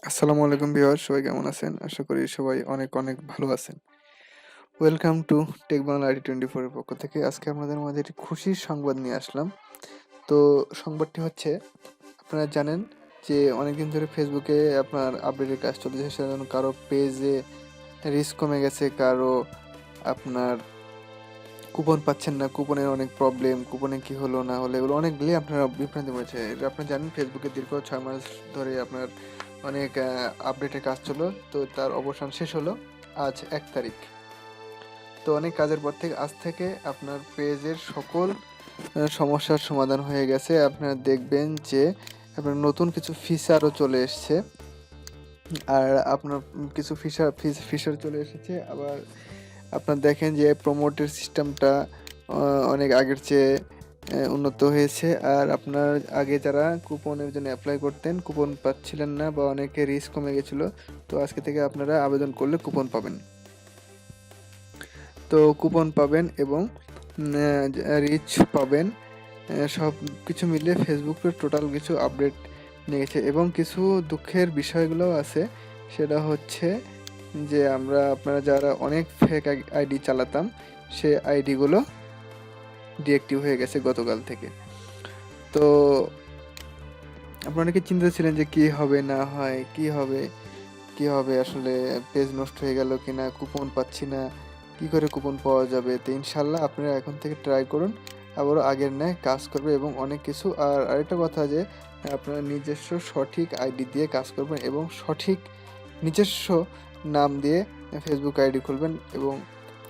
আসসালামু আলাইকুম ভিউয়ার, সবাই কেমন আছেন? আশা করি সবাই অনেক অনেক ভালো আছেন। Welcome to tech Bangla ID 24 এর পক্ষ থেকে আজকে আপনাদের মাঝে একটি খুশির সংবাদ নিয়ে আসলাম। তো সংবাদটি হচ্ছে, আপনারা জানেন যে অনেকদিন ধরে ফেসবুকে আপনার আপডেটের কাজ চলতেছে, সেজন্য কারো পেজে রিচ কমে গেছে, কারো আপনার কুপন পাচ্ছেন না, কুপনের অনেক প্রবলেম, কুপনে কি হলো না হলো এগুলো অনেকগুলি আপনারা বিভ্রান্তি হয়েছে। এটা আপনারা জানেন ফেসবুকে দীর্ঘ 6 মাস ধরে আপনার অনেক আপডেটের কাজ চলো, তো তার অবসান শেষ হলো আজ 1 তারিখ। তো অনেক কাজের পর থেকে আজ থেকে আপনার পেজের সকল সমস্যার সমাধান হয়ে গেছে। আপনারা দেখবেন যে আপনার নতুন কিছু ফিচারও চলে এসছে, আর আপনার কিছু ফিচার চলে এসেছে। আবার আপনার দেখেন যে প্রমোটের সিস্টেমটা অনেক আগের চেয়ে উন্নত হয়েছে। আর আপনার আগে যারা কুপনের জন্য অ্যাপ্লাই করতেন, কুপন পাচ্ছিলেন না বা অনেকে রিস্ক কমে গেছিল, তো আজকে থেকে আপনারা আবেদন করলে কুপন পাবেন। তো কুপন পাবেন এবং রিচ পাবেন, সব কিছু মিলে ফেসবুকের টোটাল কিছু আপডেট নিয়ে গেছে। এবং কিছু দুঃখের বিষয়গুলোও আছে, সেটা হচ্ছে যে আপনারা যারা অনেক ফেক আইডি চালাতাম, সে আইডিগুলো ডিঅ্যাক্টিভ হয়ে গেছে গতকাল থেকে। তো আপনারা অনেকে চিন্তা ছিলেন যে কি হবে না হয়, কি হবে আসলে, পেজ নষ্ট হয়ে গেল কিনা, কুপন পাচ্ছি না, কি করে কুপন পাওয়া যাবে। তো ইনশাল্লাহ আপনারা এখন থেকে ট্রাই করুন, আবারও আগের ন্যায় কাজ করবে এবং অনেক কিছু। আর আরেকটা কথা যে আপনারা নিজস্ব সঠিক আইডি দিয়ে কাজ করবেন এবং সঠিক নিজস্ব নাম দিয়ে ফেসবুক আইডি খুলবেন এবং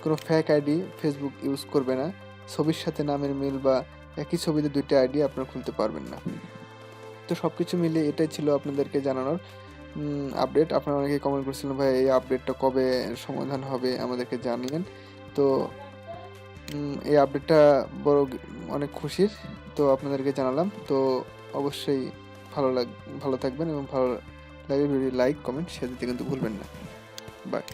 কোনো ফেক আইডি ফেসবুক ইউজ করবে না। ছবির সাথে নামের মিল বা একই ছবিতে 2টা আইডি আপনারা খুলতে পারবেন না। তো সব কিছু মিলিয়ে এটাই ছিল আপনাদেরকে জানানোর আপডেট। আপনারা অনেকে কমেন্ট করছিলেন, ভাই এই আপডেটটা কবে সমাধান হবে আমাদেরকে জানিয়েন। তো এই আপডেটটা অনেক খুশির, তো আপনাদেরকে জানালাম। তো অবশ্যই ভালো থাকবেন এবং ভালো লাগে ভিডিও লাইক কমেন্ট শেয়ার দিতে কিন্তু ভুলবেন না। বাই।